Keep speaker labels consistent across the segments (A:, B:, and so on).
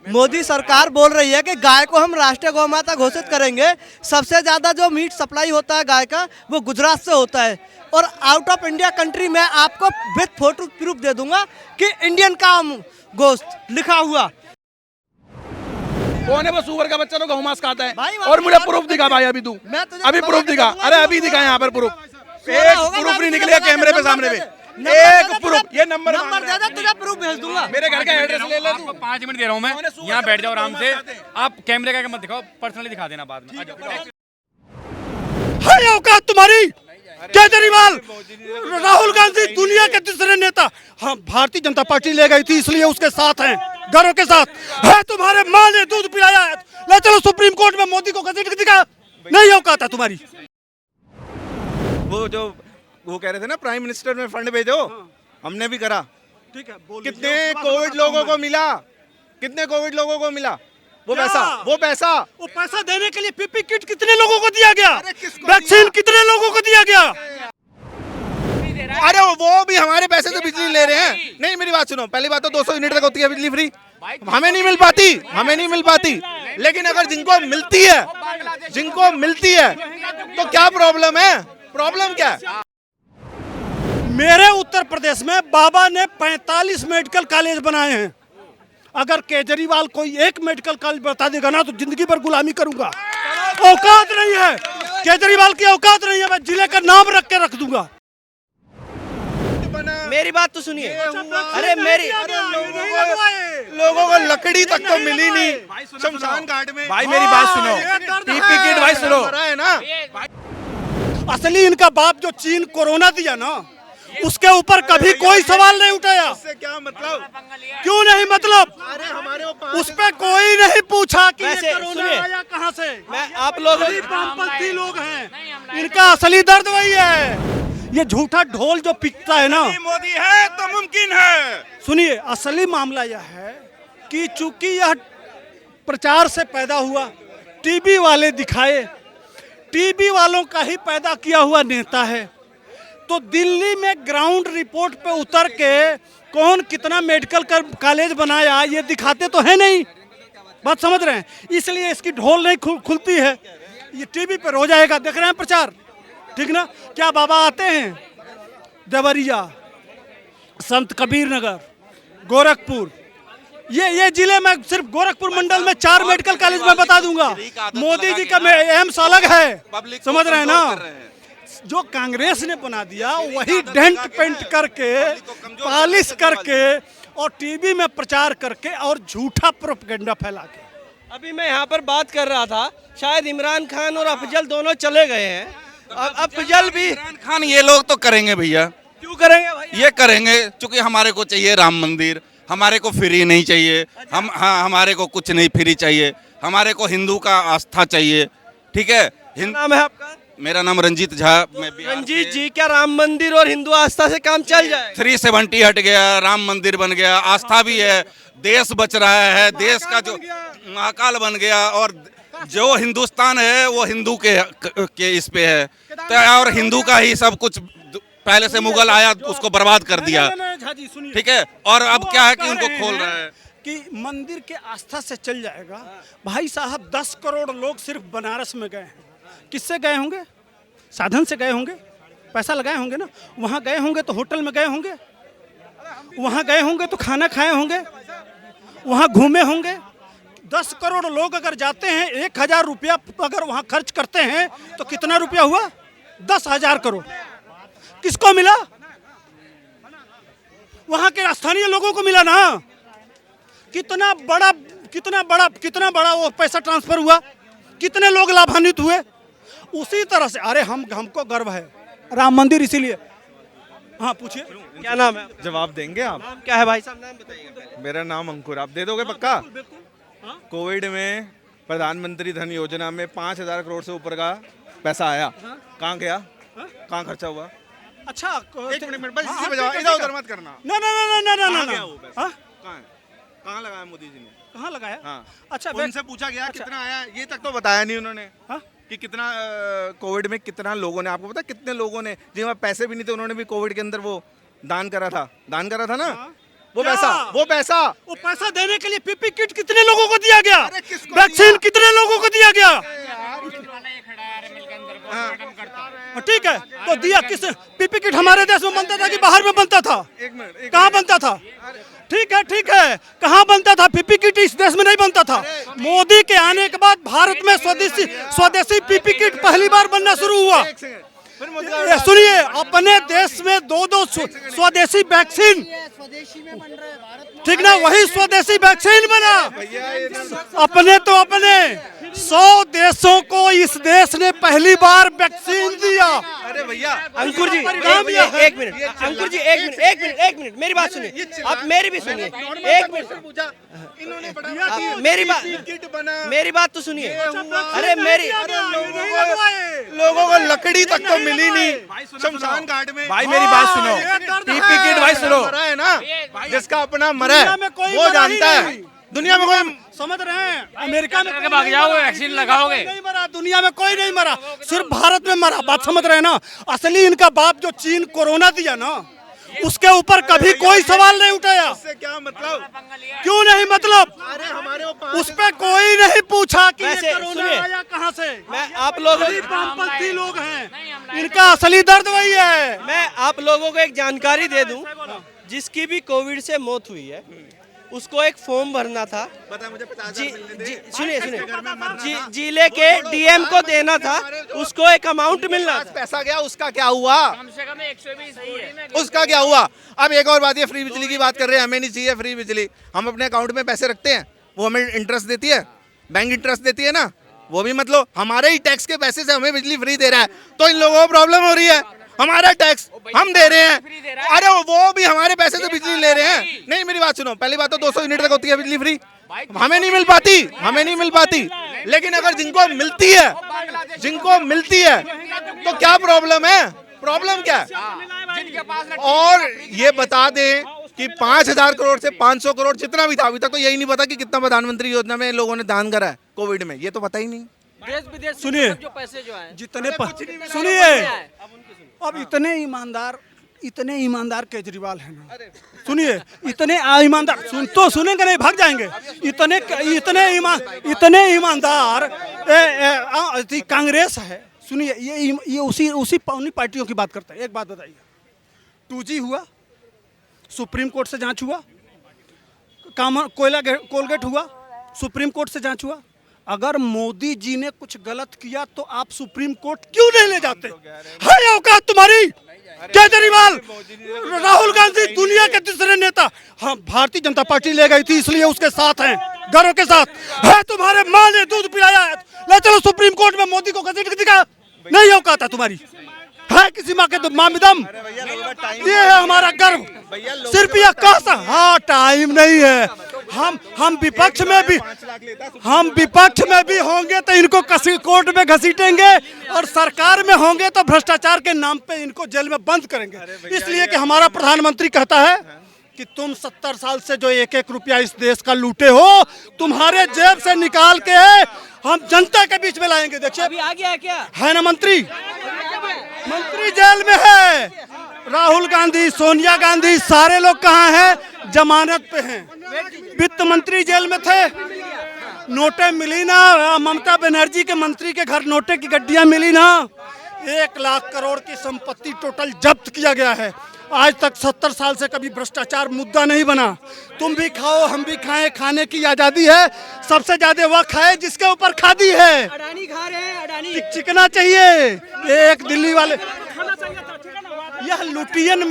A: मोदी सरकार बोल रही है कि गाय को हम राष्ट्रीय गौ माता घोषित करेंगे। सबसे ज्यादा जो मीट सप्लाई होता है गाय का वो गुजरात से होता है, और आउट ऑफ इंडिया कंट्री में आपको विथ फोटो प्रूफ दे दूंगा कि इंडियन का गोश्त लिखा हुआ।
B: कौन है वो सुअर का बच्चा तो गौ मांस खाता
A: भाई,
B: है? और मुझे प्रूफ दिखा भाई, अभी तू अभी प्रूफ दिखा। अरे अभी दिखा यहाँ पर प्रूफ, एक प्रूफ नहीं निकलेगा कैमरे पे सामने पे, एक प्रूफ। ये नंबर
A: दे दे, तुझे प्रूफ भेज दूंगा।
B: मेरे घर का एड्रेस ले ले तू।
C: 5 मिनट दे रहा हूँ मैं, यहाँ बैठ जाओ आराम से। आप कैमरे का मत दिखाओ, पर्सनली दिखा देना बाद में।
D: है औकात तुम्हारी? केजरीवाल, राहुल गांधी दुनिया के दूसरे नेता, हाँ भारतीय जनता पार्टी ले गई थी इसलिए उसके साथ हैं, घरों के साथ है। तुम्हारे माँ ने दूध पिलाया है, ले चलो सुप्रीम कोर्ट में मोदी को घसीट दिखा। नहीं औकात है तुम्हारी।
E: वो जो वो कह रहे थे ना प्राइम मिनिस्टर में फंड भेजो, हमने भी करा।
D: ठीक है,
E: कितने कोविड लोगों को मिला? कितने कोविड लोगों को मिला वो पैसा? वो पैसा
D: देने के लिए पीपी किट कितने लोगों को दिया गया?
E: किसको
D: वैक्सीन कितने लोगों को दिया गया?
E: अरे वो भी हमारे पैसे से बिजली ले रहे हैं। नहीं मेरी बात सुनो, पहली बात तो 200 यूनिट तक होती है बिजली फ्री, हमें नहीं मिल पाती। लेकिन अगर जिनको मिलती है तो क्या प्रॉब्लम है? प्रॉब्लम क्या है?
D: मेरे उत्तर प्रदेश में बाबा ने 45 मेडिकल कॉलेज बनाए हैं। अगर केजरीवाल कोई एक मेडिकल कॉलेज बता देगा ना तो जिंदगी भर गुलामी करूंगा। औकात नहीं है केजरीवाल की, औकात नहीं है। मैं जिले का नाम रख के रख दूंगा।
A: मेरी बात तो सुनिए। अरे मेरी
E: लोगों को लकड़ी तक तो मिली नहीं शमशान घाट में।
B: भाई मेरी बात सुनो, पीपी किट भाई सुनो।
E: है ना
D: असली इनका बाप जो चीन कोरोना दिया ना, उसके ऊपर कभी कोई सवाल नहीं उठाया।
E: इससे क्या मतलब?
D: क्यों नहीं मतलब?
E: अरे हमारे
D: उस पे कोई नहीं पूछा कि ये
A: वैसे
D: कोरोना
A: सुनिए,
D: आया कहाँ से।
A: मैं आप लोग
D: वामपंथी लोग हैं, इनका असली दर्द वही है। ये झूठा ढोल जो पिटता है ना,
E: मोदी है तो मुमकिन है।
D: सुनिए, असली मामला यह है कि चूंकि यह प्रचार से पैदा हुआ, टीबी वाले दिखाए, टीबी वालों का ही पैदा किया हुआ नेता है, तो दिल्ली में ग्राउंड रिपोर्ट पे उतर के कौन कितना मेडिकल कॉलेज बनाया ये दिखाते तो है नहीं। बात समझ रहे हैं? इसलिए इसकी ढोल नहीं खुलती है। ये टीवी पे हो जाएगा, देख रहे हैं प्रचार, ठीक ना? क्या बाबा आते हैं देवरिया, संत कबीर नगर, गोरखपुर, ये जिले में सिर्फ गोरखपुर मंडल में 4 मेडिकल कॉलेज में बता दूंगा। मोदी जी का एम्स अलग है, समझ रहे हैं ना? जो कांग्रेस ने बना दिया वही डेंट पेंट करके, पॉलिश करके और टीवी में प्रचार करके और झूठा प्रोपेगेंडा फैला के।
A: अभी मैं यहाँ पर बात कर रहा था, शायद इमरान खान और अफजल दोनों चले गए हैं। अब अफजल भी,
F: इमरान खान ये लोग तो करेंगे भैया।
A: क्यों करेंगे भाई?
F: ये करेंगे क्योंकि हमारे को चाहिए राम मंदिर, हमारे को फ्री नहीं चाहिए। हम हाँ, हमारे को कुछ नहीं फ्री चाहिए, हमारे को हिंदू का आस्था चाहिए। ठीक है,
A: नाम है आपका?
F: मेरा नाम रंजीत झा। मैं
A: रंजीत जी, क्या राम मंदिर और हिंदू आस्था से काम चल जाए?
F: 370 हट गया, राम मंदिर बन गया, आस्था भी है, देश बच रहा है, देश का जो महाकाल बन गया, और जो हिंदुस्तान है वो हिंदू के इस पे है, तो और हिंदू का ही सब कुछ पहले से मुगल आया उसको बर्बाद कर दिया। ठीक है, और अब क्या है कि उनको खोल रहा है
D: कि मंदिर के आस्था से चल जाएगा। भाई साहब, 10 करोड़ लोग सिर्फ बनारस में गए हैं। किससे गए होंगे? साधन से गए होंगे, पैसा लगाए होंगे ना। वहाँ गए होंगे तो होटल में गए होंगे, वहाँ गए होंगे तो खाना खाए होंगे, वहाँ घूमे होंगे। 10 करोड़ लोग अगर जाते हैं, 1000 रुपया अगर वहाँ खर्च करते हैं तो कितना रुपया हुआ? 10,000 करोड़। किसको मिला? वहाँ के स्थानीय लोगों को मिला ना। कितना बड़ा वो पैसा ट्रांसफर हुआ, कितने लोग लाभान्वित हुए। उसी तरह से अरे हमको गर्व है राम मंदिर, इसीलिए। हाँ पूछिए,
A: क्या नाम है?
E: जवाब देंगे आप?
A: नाम क्या है भाई साहब? नाम बताइए।
E: मेरा नाम अंकुर। आप दे दोगे पक्का? कोविड में प्रधानमंत्री धन योजना में 5,000 करोड़ से ऊपर का पैसा आया, कहाँ गया? कहाँ खर्चा हुआ?
D: अच्छा,
E: एक मिनट बस, इसी पे जवाब, इधर उधर मत करना।
D: ना
E: कहाँ लगाया मोदी जी ने?
D: कहाँ लगाया?
E: हाँ,
D: अच्छा,
E: उनसे पूछा गया कितना आया, ये तक तो बताया नहीं उन्होंने।
D: हाँ?
E: कि कितना कोविड में कितना लोगों ने, आपको पता कितने लोगों ने जिनके पैसे भी नहीं थे, उन्होंने भी कोविड के अंदर वो दान करा था ना। वो पैसा
D: वो पैसा देने के लिए पीपी किट कितने लोगों को दिया गया, वैक्सीन कितने लोगों को दिया गया? ठीक है, तो दिया किस? पीपी किट हमारे देश में बनता था कि बाहर में बनता था? कहाँ बनता था? ठीक है, कहाँ बनता था? पीपी किट इस देश में नहीं बनता था। मोदी के आने के बाद भारत में स्वदेशी पीपी किट पहली बार बनना शुरू हुआ। सुनिए, अपने देश में दो स्वदेशी वैक्सीन, ठीक ना, वही स्वदेशी वैक्सीन बना। अपने 100 देशों को इस देश ने पहली बार वैक्सीन दिया।
E: अरे भैया
A: अंकुर जी एक मिनट, अंकुर जी एक मिनट मेरी बात सुनिए, आप मेरी भी सुनिए, एक मिनट मेरी बात तो सुनिए। अरे मेरी
E: लोगों को लकड़ी तक तो मिली नहीं शमशान घाट में।
B: भाई मेरी बात सुनो, पीपी किट भाई सुनो,
E: मरा है ना, जिसका अपना मरा है वो जानता है। दुनिया में कोई
D: समझ रहे हैं, अमेरिका में
C: भाग जाओगे, वैक्सीन लगाओगे।
D: नहीं मरा, दुनिया में कोई नहीं मरा, सिर्फ भारत में मरा। बात समझ रहे हैं ना? असली इनका बाप जो चीन कोरोना दिया ना, उसके ऊपर कभी कोई सवाल नहीं उठाया।
E: क्या मतलब?
D: क्यों नहीं मतलब?
E: अरे हमारे
D: उस पे कोई नहीं पूछा कि ये
A: वैसे
D: कोरोना
A: सुनिए,
D: आया कहाँ से।
A: मैं आप लोग
D: वामपंथी लोग हैं, इनका असली दर्द वही है।
A: मैं आप लोगों को एक जानकारी दे दूं, जिसकी भी कोविड से मौत हुई है उसको एक फॉर्म भरना था।
E: बता मुझे 50,000 मिलने दे।
A: सुनिए जिले के डीएम को देना था, उसको एक अमाउंट मिलना था।
E: पैसा गया, उसका क्या हुआ?
C: कम से कम 120
E: उसका क्या हुआ? अब एक और बात, ये फ्री बिजली की बात कर रहे हैं, हमें नहीं चाहिए फ्री बिजली। हम अपने अकाउंट में पैसे रखते हैं, वो हमें इंटरेस्ट देती है, बैंक इंटरेस्ट देती है ना, वो भी मतलब हमारे ही टैक्स के पैसे से हमें बिजली फ्री दे रहा है। तो इन लोगों को प्रॉब्लम हो रही है, हमारा टैक्स हम दे रहे हैं, अरे वो भी हमारे पैसे से बिजली ले रहे हैं। नहीं मेरी बात सुनो, पहली बात तो 200 यूनिट तक होती है बिजली फ्री, हमें नहीं मिल पाती। लेकिन अगर जिनको मिलती है तो क्या प्रॉब्लम है? प्रॉब्लम क्या है? और ये बता दें कि 5,000 करोड़ से 500 करोड़ जितना भी था, अभी तक तो यही नहीं पता कि कितना प्रधानमंत्री योजना में लोगों ने दान करा है कोविड में, ये तो पता ही नहीं।
A: देश विदेश
D: सुनिए,
A: जो पैसे जो हैं
D: जितने सुनिए, अब इतने ईमानदार केजरीवाल हैं ना, सुनिए, इतने ईमानदार सुनेंगे नहीं, भाग जाएंगे। इतने ईमानदार कांग्रेस है। सुनिए, ये उसी पार्टियों की बात करता है। एक बात बताइए, 2G हुआ, सुप्रीम कोर्ट से जांच हुआ, कोलगेट हुआ, सुप्रीम कोर्ट से जांच हुआ। अगर मोदी जी ने कुछ गलत किया तो आप सुप्रीम कोर्ट क्यों नहीं ले जाते? है औकात तुम्हारी? केजरीवाल, राहुल गांधी दुनिया के दूसरे नेता, हाँ भारतीय जनता पार्टी ले गई थी इसलिए उसके साथ हैं, घरों के साथ है। तुम्हारे माँ ने दूध पिलाया है, ले चलो सुप्रीम कोर्ट में, मोदी को घसीट के दिखा। नहीं औकात है तुम्हारी, है किसी माँ के माँ में दम? ये है हमारा गर्व, सिर्फ यह कासा। हाँ टाइम नहीं है, हम विपक्ष में भी होंगे तो इनको कोर्ट में घसीटेंगे, और सरकार में होंगे तो भ्रष्टाचार के नाम पे इनको जेल में बंद करेंगे। इसलिए कि हमारा प्रधानमंत्री कहता है कि तुम 70 साल से जो 1-1 रुपया इस देश का लूटे हो, तुम्हारे जेब से निकाल के हम जनता के बीच में लाएंगे। देखिए
A: अभी आ गया है क्या?
D: है ना मंत्री जेल में है, राहुल गांधी, सोनिया गांधी, सारे लोग कहाँ हैं? जमानत पे हैं। वित्त मंत्री जेल में थे, नोटें मिली ना, ममता बनर्जी के मंत्री के घर नोटे की गड्डियां मिली ना। 1 लाख करोड़ की संपत्ति टोटल जब्त किया गया है। आज तक 70 साल से कभी भ्रष्टाचार मुद्दा नहीं बना। तुम भी खाओ, हम भी खाएं, खाने की आजादी है। सबसे ज्यादा वह खाए जिसके ऊपर खादी है।
A: अडानी खा रहे हैं, अडानी
D: चिकना चाहिए। एक दिल्ली वाले, यह लुटियन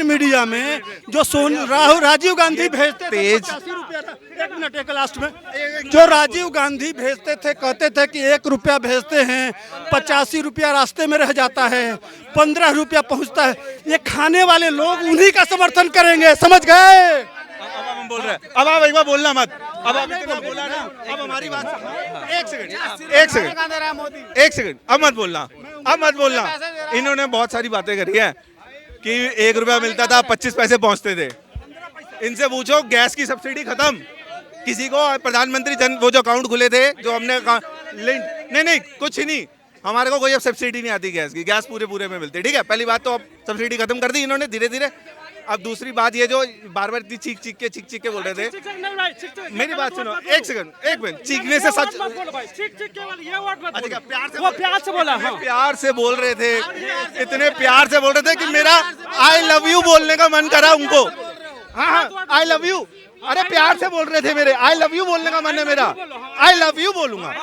D: मीडिया में जो राजीव गांधी भेजते थे, 85 रुपया था। एक मिनट, एक लास्ट में, जो राजीव गांधी भेजते थे, कहते थे कि 1 रुपया भेजते हैं, 85 रुपया रास्ते में रह जाता है, 15 रुपया पहुंचता है। ये खाने वाले लोग उन्हीं का समर्थन करेंगे, समझ गए?
E: अब हम बोल रहे हैं, अब आप एक बार बोलना मत, अब आप इतना बोला ना, अब हमारी बात सुनो। एक सेकंड, अब मत बोलना। इन्होंने बहुत सारी बातें करी है कि 1 रुपया मिलता था, 25 पैसे पहुंचते थे। इनसे पूछो गैस की सब्सिडी खत्म, किसी को प्रधानमंत्री जन वो जो अकाउंट खुले थे, जो हमने नहीं कुछ ही नहीं, हमारे को कोई अब सब्सिडी नहीं आती गैस की, गैस पूरे में मिलती है, ठीक है। पहली बात तो अब सब्सिडी खत्म कर दी इन्होंने धीरे धीरे। अब दूसरी बात ये जो बार बार इतनी चीख के बोल रहे थे, मेरी बात सुनो, एक सेकंड, एक मिनट, चीखने से सच,
D: प्यार से बोला, हाँ।
E: प्यार से बोल रहे थे, इतने प्यार से बोल रहे थे कि मेरा आई लव यू बोलने का मन करा उनको। हाँ, आई लव यू, अरे प्यार से बोल रहे थे, मेरे आई लव यू बोलने का मन है मेरा, आई लव यू बोलूंगा।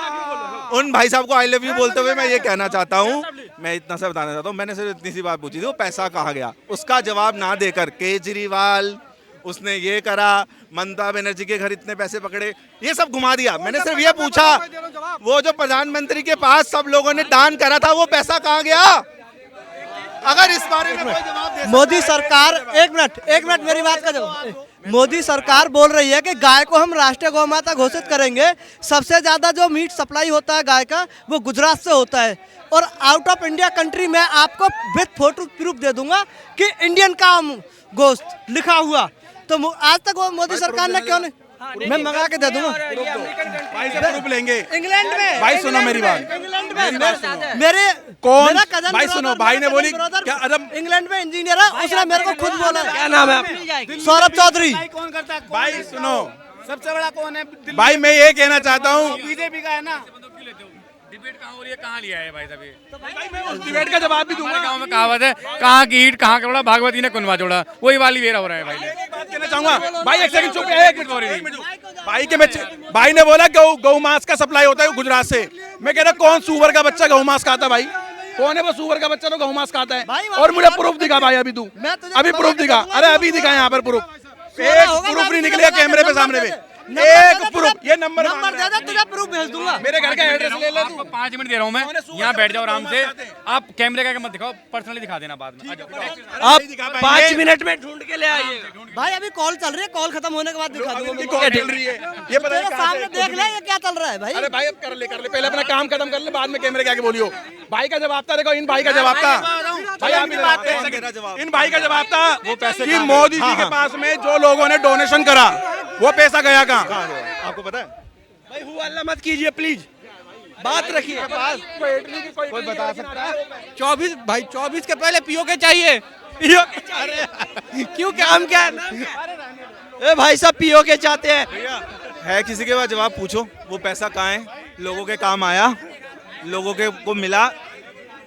E: उन भाई साहब को आई लव यू बोलते हुए मैं ये कहना चाहता हूँ, मैं इतना सा बताना चाहता हूँ, मैंने सिर्फ इतनी सी बात पूछी थी, वो पैसा कहाँ गया, उसका जवाब ना देकर केजरीवाल उसने ये करा, ममता बनर्जी के घर इतने पैसे पकड़े, ये सब घुमा दिया। मैंने सिर्फ ये पूछा, वो जो प्रधानमंत्री के पास सब लोगों ने दान करा था, वो पैसा कहाँ गया? अगर इस बारे में कोई जवाब दे,
A: मोदी सरकार, एक मिनट मेरी बात का जवाब। मोदी सरकार बोल रही है कि गाय को हम राष्ट्रीय गौ माता घोषित करेंगे। सबसे ज्यादा जो मीट सप्लाई होता है गाय का, वो गुजरात से होता है। और आउट ऑफ इंडिया कंट्री मैं आपको विथ फोटो प्रूफ दे दूंगा कि इंडियन का गोश्त लिखा हुआ। तो आज तक वो मोदी सरकार ने क्यों नहीं, मैं मंगा के दे दूंगा।
B: भाई से प्रूफ लेंगे
A: इंग्लैंड में,
B: भाई सुनो मेरी बात,
A: इंग्लैंड में मेरे
B: कौन
A: मेरा cousin
B: भाई
A: brother,
B: सुनो, भाई ने बोली
A: cousin brother
B: क्या अदम,
A: इंग्लैंड में इंजीनियर है, उसने मेरे को खुद बोला।
B: क्या नाम है आपका?
A: सौरभ चौधरी।
D: कौन करता है?
B: भाई सुनो,
D: सबसे बड़ा कौन है?
B: भाई मैं ये कहना चाहता हूँ,
D: बीजेपी का है ना।
C: डिबेट कहाँ हो रही है, कहाँ लिया है भाई साहब ये?
B: भाई मैं उस डिबेट का जवाब भी दूंगा।
C: गाँव में कहावत है, कहाँ की ईंट कहाँ कपड़ा, भागवती ने कुनवा जोड़ा, वही वाली वेरा हो रहा है भाई ने।
B: बात कहना चाहूंगा भाई, एक सेकंड चुप है, एक मिनट भाई के बच्चे, भाई ने बोला गौ मांस का सप्लाई होता है गुजरात से। मैं कह रहा कौन सुअर का बच्चा गौ मांस खाता? भाई कौन है वो सुअर का बच्चा तो गौ मांस खाता है? और मुझे प्रूफ दिखा भाई, अभी तू अभी प्रूफ दिखा, अरे अभी दिखा यहाँ पर प्रूफ, एक प्रूफ नहीं निकलेगा कैमरे पे सामने पे, एक प्रूफ, ये नंबर
A: दे दे, तुझे प्रूफ भेज दूंगा।
B: मेरे घर का एड्रेस ले ले तू।
C: 5 मिनट दे रहा हूँ मैं, यहाँ बैठ जाओ आराम से। आप कैमरे का मत दिखाओ, पर्सनली दिखा देना बाद में।
B: आप 5 मिनट में ढूंढ के ले आइए।
A: भाई अभी कॉल चल रही है, कॉल खत्म होने के बाद दिखा दूंगा।
B: क्या चल रही है ये पता
A: तेरे सामने देख ले ये क्या चल रहा है भाई।
B: अरे भाई अब कर ले, पहले अपना काम खत्म कर ले, बाद में कैमरे के आगे बोलियो। भाई का जवाब था, देखो इन भाई का जवाब था, भाई आप इन भाई का जवाब था कि मोदी जी के पास में जो लोगों ने डोनेशन करा, वो पैसा गया कहाँ?
E: आपको पता है?
B: भाई हुआ मत कीजिए प्लीज, बात रखिए। कोई बता सकता है?
G: 24 के पहले पीओ के चाहिए, क्यों काम क्या है? भाई साहब पीओ के चाहते हैं।
E: है किसी के पास जवाब पूछो, वो पैसा कहाँ है, लोगों के काम आया, लोगों के को मिला।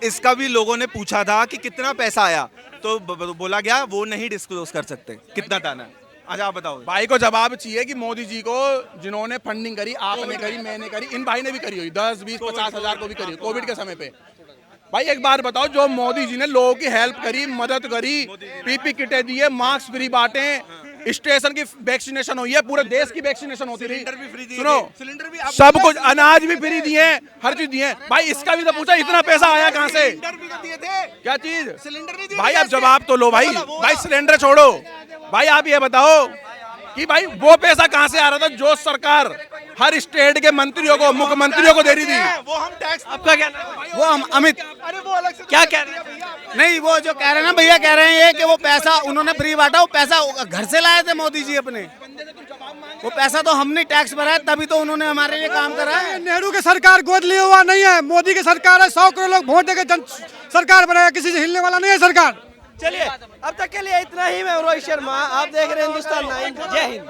E: इसका भी लोगों ने पूछा था कि कितना पैसा आया, तो बोला गया वो नहीं डिस्क्लोज कर सकते कितना दाना है। अच्छा आप बताओ।
B: भाई को जवाब चाहिए कि मोदी जी को जिन्होंने फंडिंग करी, आपने करी, मैंने करी, इन भाई ने भी करी हुई, 10, 20, 50 हजार को भी करी कोविड के समय पे। भाई एक बार बताओ, जो मोदी जी ने लोगों की हेल्प करी, मदद करी, पीपी किटें दिए, मास्क फ्री बांटे, स्टेशन की वैक्सीनेशन हुई है, पूरे देश की वैक्सीनेशन होती रही, सुनो
E: सिलेंडर भी
B: सब कुछ, अनाज भी फ्री दिए, हर चीज दिए। भाई इसका भी तो पूछा, इतना पैसा आया कहाँ से? क्या चीज?
E: सिलेंडर
B: भाई आप जवाब तो लो भाई, भाई सिलेंडर छोड़ो, भाई आप ये बताओ कि भाई वो पैसा कहाँ से आ रहा था जो सरकार हर स्टेट के मंत्रियों को, मुख्यमंत्रियों को दे रही थी?
E: वो हम टैक्स,
B: आपका क्या नाम है?
G: वो हम अमित,
E: अरे वो अलग से
G: क्या कह रहे हैं? नहीं, वो जो कह रहे हैं ना भैया, कह रहे हैं कि वो पैसा उन्होंने फ्री बांटा, वो पैसा घर से लाए थे मोदी जी अपने, वो पैसा तो हमने टैक्स भरा है, तभी तो उन्होंने हमारे लिए काम करा है।
D: नेहरू की सरकार गोद लिए हुआ नहीं है, मोदी की सरकार है, 100 करोड़ लोग वोट देकर सरकार बनाया, किसी से हिलने वाला नहीं है सरकार।
G: चलिए अब तक के लिए इतना ही। मैं रोहित शर्मा, आप देख रहे हैं हिंदुस्तान 9। जय हिंद।